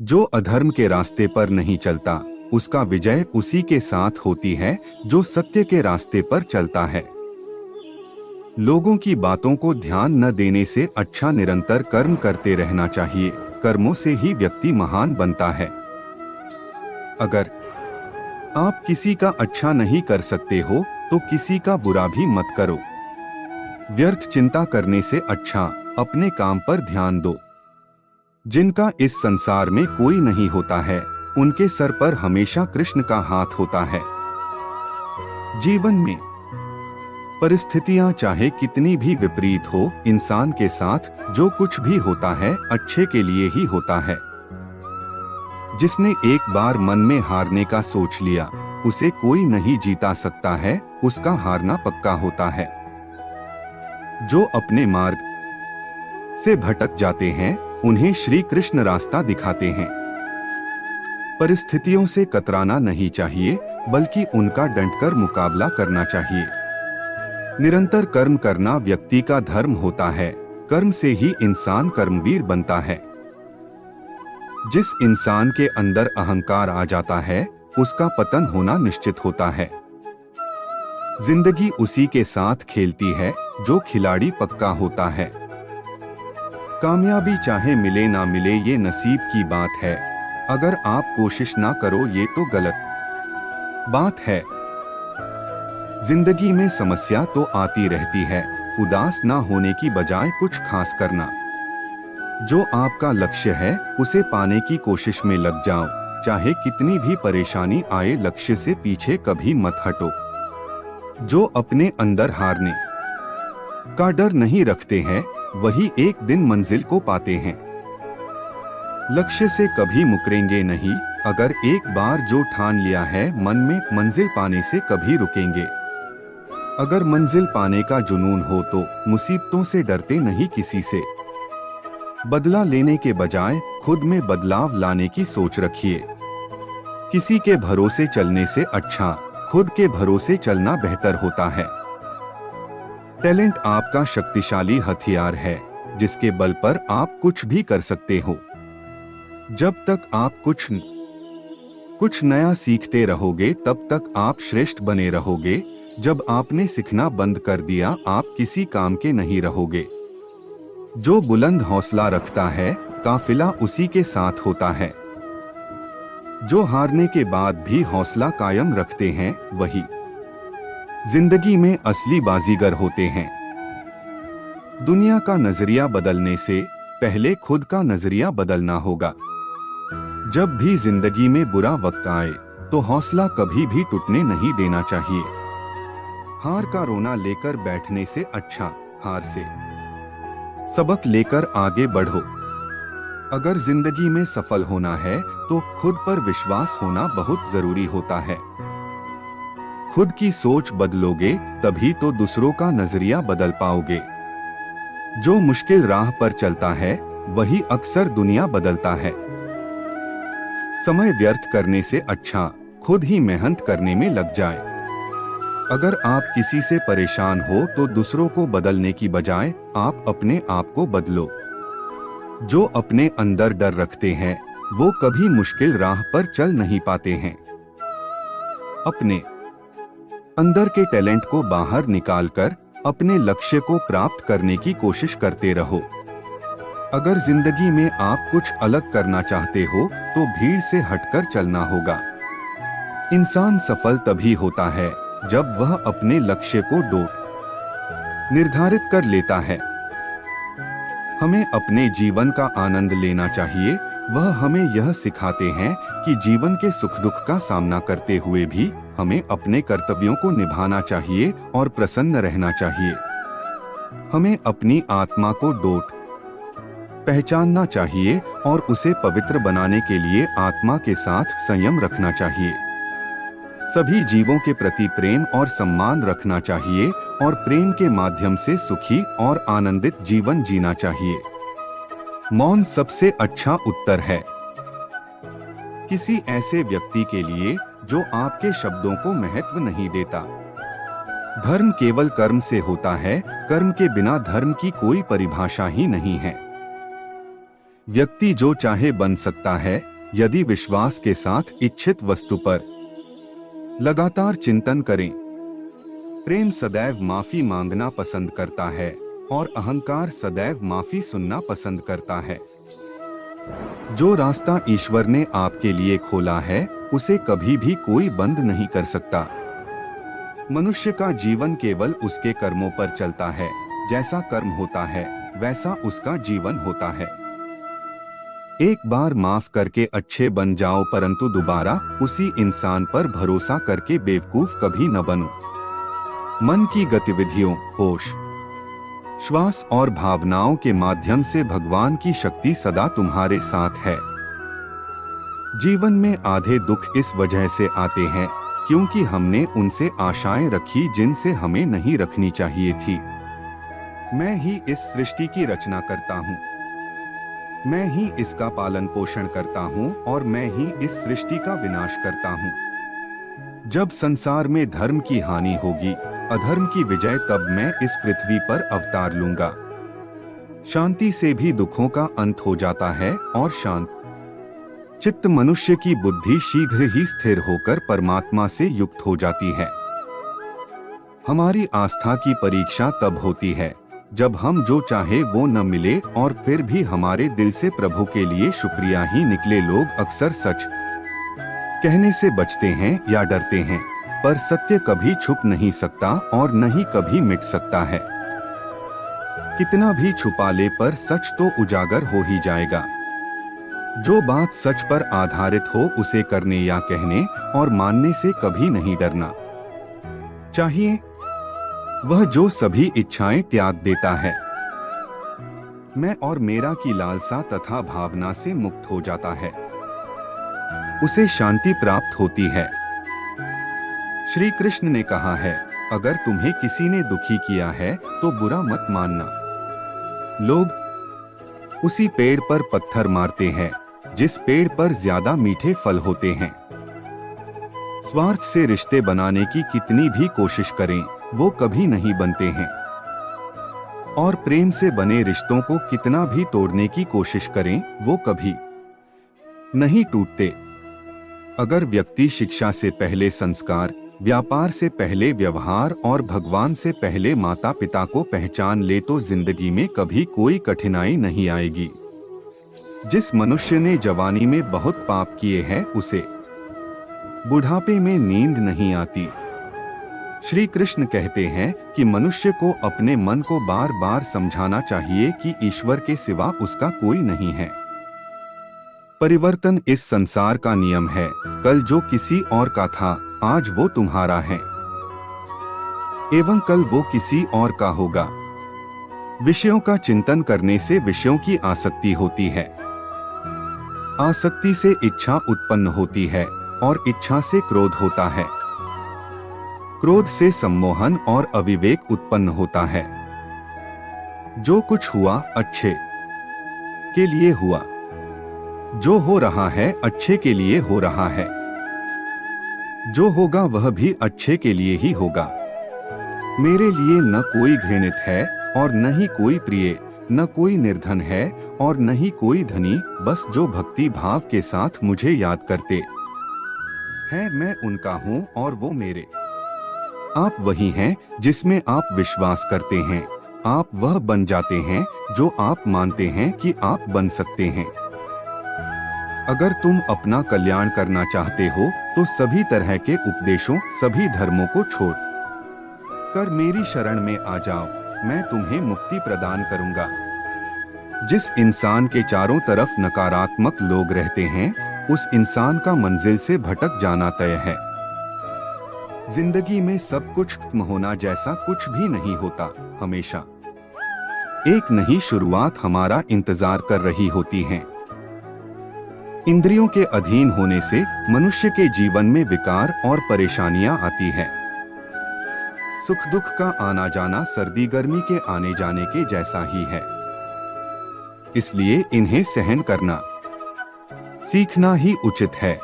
जो अधर्म के रास्ते पर नहीं चलता, उसका विजय उसी के साथ होती है जो सत्य के रास्ते पर चलता है। लोगों की बातों को ध्यान न देने से अच्छा निरंतर कर्म करते रहना चाहिए। कर्मों से ही व्यक्ति महान बनता है। अगर आप किसी का अच्छा नहीं कर सकते हो तो किसी का बुरा भी मत करो। व्यर्थ चिंता करने से अच्छा अपने काम पर ध्यान दो। जिनका इस संसार में कोई नहीं होता है, उनके सर पर हमेशा कृष्ण का हाथ होता है। जीवन में परिस्थितियां चाहे कितनी भी विपरीत हो, इंसान के साथ जो कुछ भी होता है अच्छे के लिए ही होता है। जिसने एक बार मन में हारने का सोच लिया, उसे कोई नहीं जीता सकता है, उसका हारना पक्का होता है। जो अपने मार्ग से भटक जाते हैं, उन्हें श्री कृष्ण रास्ता दिखाते हैं। परिस्थितियों से कतराना नहीं चाहिए, बल्कि उनका डटकर मुकाबला करना चाहिए। निरंतर कर्म करना व्यक्ति का धर्म होता है। कर्म से ही इंसान कर्मवीर बनता है। जिस इंसान के अंदर अहंकार आ जाता है, उसका पतन होना निश्चित होता है। जिंदगी उसी के साथ खेलती है जो खिलाड़ी पक्का होता है। कामयाबी चाहे मिले ना मिले, ये नसीब की बात है। अगर आप कोशिश ना करो, ये तो गलत बात है। जिंदगी में समस्या तो आती रहती है। उदास ना होने की बजाय कुछ खास करना। जो आपका लक्ष्य है, उसे पाने की कोशिश में लग जाओ। चाहे कितनी भी परेशानी आए, लक्ष्य से पीछे कभी मत हटो। जो अपने अंदर हारने का डर नहीं रखते हैं, वही एक दिन मंजिल को पाते हैं। लक्ष्य से कभी मुकरेंगे नहीं। अगर एक बार जो ठान लिया है मन में, मंजिल पाने से कभी रुकेंगे। अगर मंजिल पाने का जुनून हो तो मुसीबतों से डरते नहीं किसी से। बदला लेने के बजाय खुद में बदलाव लाने की सोच रखिए। किसी के भरोसे चलने से अच्छा खुद के भरोसे चलना बेहतर होता है। टैलेंट आपका शक्तिशाली हथियार है, जिसके बल पर आप कुछ भी कर सकते हो। जब तक आप कुछ नया सीखते रहोगे, तब तक आप श्रेष्ठ बने रहोगे। जब आपने सीखना बंद कर दिया, आप किसी काम के नहीं रहोगे। जो बुलंद हौसला रखता है, काफिला उसी के साथ होता है। जो हारने के बाद भी हौसला कायम रखते हैं, वही जिंदगी में असली बाजीगर होते हैं। दुनिया का नजरिया बदलने से पहले खुद का नजरिया बदलना होगा। जब भी जिंदगी में बुरा वक्त आए, तो हौसला कभी भी टूटने नहीं देना चाहिए। हार का रोना लेकर बैठने से अच्छा हार से सबक लेकर आगे बढ़ो। अगर जिंदगी में सफल होना है, तो खुद पर विश्वास होना बहुत जरूरी होता है। खुद की सोच बदलोगे, तभी तो दूसरों का नजरिया बदल पाओगे। जो मुश्किल राह पर चलता है, वही अक्सर दुनिया बदलता है। समय व्यर्थ करने से अच्छा खुद ही मेहनत करने में लग जाए। अगर आप किसी से परेशान हो, तो दूसरों को बदलने की बजाय आप अपने आप को बदलो। जो अपने अंदर डर रखते हैं, वो कभी मुश्किल राह पर चल नहीं पाते हैं। अपने अंदर के टैलेंट को बाहर निकालकर अपने लक्ष्य को प्राप्त करने की कोशिश करते रहो। अगर जिंदगी में आप कुछ अलग करना चाहते हो, तो भीड़ से हटकर चलना होगा। इंसान सफल तभी होता है जब वह अपने लक्ष्य को निर्धारित कर लेता है। हमें अपने जीवन का आनंद लेना चाहिए। वह हमें यह सिखाते हैं कि जीवन के सुख दुख का सामना करते हुए भी हमें अपने कर्तव्यों को निभाना चाहिए और प्रसन्न रहना चाहिए। हमें अपनी आत्मा को पहचानना चाहिए और उसे पवित्र बनाने के लिए आत्मा के साथ संयम रखना चाहिए। सभी जीवों के प्रति प्रेम और सम्मान रखना चाहिए और प्रेम के माध्यम से सुखी और आनंदित जीवन जीना चाहिए। मौन सबसे अच्छा उत्तर है। किसी ऐसे व्यक्ति के लिए जो आपके शब्दों को महत्व नहीं देता। धर्म केवल कर्म से होता है, कर्म के बिना धर्म की कोई परिभाषा ही नहीं है। व्यक्ति जो चाहे बन सकता है यदि विश्वास के साथ इच्छित वस्तु पर लगातार चिंतन करें। प्रेम सदैव माफी मांगना पसंद करता है और अहंकार सदैव माफी सुनना पसंद करता है। जो रास्ता ईश्वर ने आपके लिए खोला है उसे कभी भी कोई बंद नहीं कर सकता। मनुष्य का जीवन केवल उसके कर्मों पर चलता है। जैसा कर्म होता है वैसा उसका जीवन होता है। एक बार माफ करके अच्छे बन जाओ, परंतु दोबारा उसी इंसान पर भरोसा करके बेवकूफ कभी न बनो। मन की गतिविधियों, होश, श्वास और भावनाओं के माध्यम से भगवान की शक्ति सदा तुम्हारे साथ है। जीवन में आधे दुख इस वजह से आते हैं क्योंकि हमने उनसे आशाएं रखी जिनसे हमें नहीं रखनी चाहिए थी। मैं ही इस सृष्टि की रचना करता हूँ, मैं ही इसका पालन पोषण करता हूँ और मैं ही इस सृष्टि का विनाश करता हूँ। जब संसार में धर्म की हानि होगी, अधर्म की विजय, तब मैं इस पृथ्वी पर अवतार लूंगा। शांति से भी दुखों का अंत हो जाता है और शांत चित्त मनुष्य की बुद्धि शीघ्र ही स्थिर होकर परमात्मा से युक्त हो जाती है। हमारी आस्था की परीक्षा तब होती है जब हम जो चाहे वो न मिले और फिर भी हमारे दिल से प्रभु के लिए शुक्रिया ही निकले। लोग अक्सर सच कहने से बचते हैं या डरते हैं, पर सत्य कभी छुप नहीं सकता और न ही कभी मिट सकता है। कितना भी छुपा ले पर सच तो उजागर हो ही जाएगा। जो बात सच पर आधारित हो उसे करने या कहने और मानने से कभी नहीं डरना चाहिए। वह जो सभी इच्छाएं त्याग देता है, मैं और मेरा की लालसा तथा भावना से मुक्त हो जाता है, उसे शांति प्राप्त होती है। श्री कृष्ण ने कहा है, अगर तुम्हें किसी ने दुखी किया है तो बुरा मत मानना। लोग उसी पेड़ पर पत्थर मारते हैं जिस पेड़ पर ज्यादा मीठे फल होते हैं। स्वार्थ से रिश्ते बनाने की कितनी भी कोशिश करें वो कभी नहीं बनते हैं, और प्रेम से बने रिश्तों को कितना भी तोड़ने की कोशिश करें वो कभी नहीं टूटते। अगर व्यक्ति शिक्षा से पहले संस्कार, व्यापार से पहले व्यवहार और भगवान से पहले माता पिता को पहचान ले तो जिंदगी में कभी कोई कठिनाई नहीं आएगी। जिस मनुष्य ने जवानी में बहुत पाप किए हैं उसे बुढ़ापे में नींद नहीं आती। श्री कृष्ण कहते हैं कि मनुष्य को अपने मन को बार बार समझाना चाहिए कि ईश्वर के सिवा उसका कोई नहीं है। परिवर्तन इस संसार का नियम है। कल जो किसी और का था आज वो तुम्हारा है, एवं कल वो किसी और का होगा। विषयों का चिंतन करने से विषयों की आसक्ति होती है, आसक्ति से इच्छा उत्पन्न होती है और इच्छा से क्रोध होता है, क्रोध से सम्मोहन और अविवेक उत्पन्न होता है। जो कुछ हुआ अच्छे के लिए हुआ, जो हो रहा है अच्छे के लिए हो रहा है, जो होगा वह भी अच्छे के लिए ही होगा। मेरे लिए न कोई घृणित है और न ही कोई प्रिय, न कोई निर्धन है और न ही कोई धनी, बस जो भक्ति भाव के साथ मुझे याद करते हैं मैं उनका हूँ और वो मेरे। आप वही हैं जिसमें आप विश्वास करते हैं। आप वह बन जाते हैं जो आप मानते हैं कि आप बन सकते हैं। अगर तुम अपना कल्याण करना चाहते हो तो सभी तरह के उपदेशों, सभी धर्मों को छोड़ कर मेरी शरण में आ जाओ, मैं तुम्हें मुक्ति प्रदान करूंगा। जिस इंसान के चारों तरफ नकारात्मक लोग रहते हैं उस इंसान का मंजिल से भटक जाना तय है। जिंदगी में सब कुछ खत्म होना जैसा कुछ भी नहीं होता। हमेशा एक नई शुरुआत हमारा इंतजार कर रही होती है। इंद्रियों के अधीन होने से मनुष्य के जीवन में विकार और परेशानियां आती है। सुख दुख का आना जाना सर्दी गर्मी के आने जाने के जैसा ही है, इसलिए इन्हें सहन करना सीखना ही उचित है।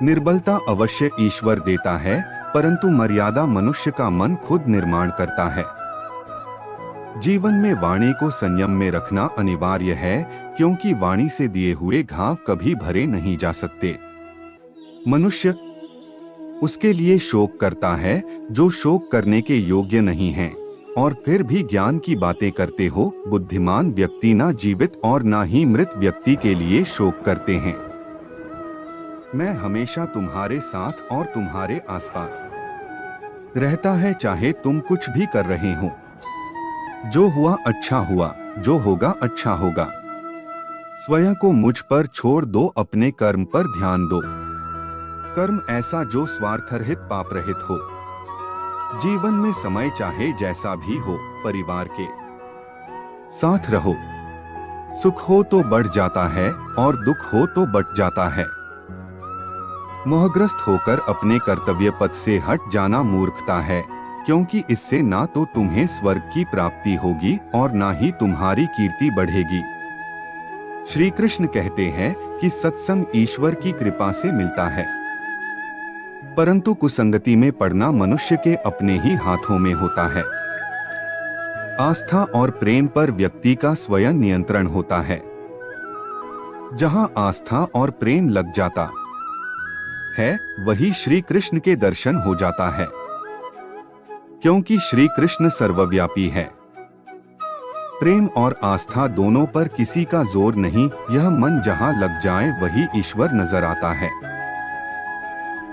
निर्बलता अवश्य ईश्वर देता है, परंतु मर्यादा मनुष्य का मन खुद निर्माण करता है। जीवन में वाणी को संयम में रखना अनिवार्य है, क्योंकि वाणी से दिए हुए घाव कभी भरे नहीं जा सकते। मनुष्य उसके लिए शोक करता है जो शोक करने के योग्य नहीं है, और फिर भी ज्ञान की बातें करते हो। बुद्धिमान व्यक्ति ना जीवित और ना ही मृत व्यक्ति के लिए शोक करते हैं। मैं हमेशा तुम्हारे साथ और तुम्हारे आसपास रहता है, चाहे तुम कुछ भी कर रहे हो। जो हुआ अच्छा हुआ, जो होगा अच्छा होगा। स्वयं को मुझ पर छोड़ दो, अपने कर्म पर ध्यान दो। कर्म ऐसा जो स्वार्थरहित पाप रहित हो। जीवन में समय चाहे जैसा भी हो, परिवार के साथ रहो। सुख हो तो बढ़ जाता है और दुख हो तो बट जाता है। मोहग्रस्त होकर अपने कर्तव्य पथ से हट जाना मूर्खता है, क्योंकि इससे ना तो तुम्हें स्वर्ग की प्राप्ति होगी और ना ही तुम्हारी कीर्ति बढ़ेगी। श्री कृष्ण कहते हैं कि सत्संग ईश्वर की कृपा से मिलता है, परंतु कुसंगति में पड़ना मनुष्य के अपने ही हाथों में होता है। आस्था और प्रेम पर व्यक्ति का स्वयं नियंत्रण होता है। जहां आस्था और प्रेम लग जाता है, वही श्री कृष्ण के दर्शन हो जाता है, क्योंकि श्री कृष्ण सर्वव्यापी है। प्रेम और आस्था दोनों पर किसी का जोर नहीं, यह मन जहां लग जाए वही ईश्वर नजर आता है।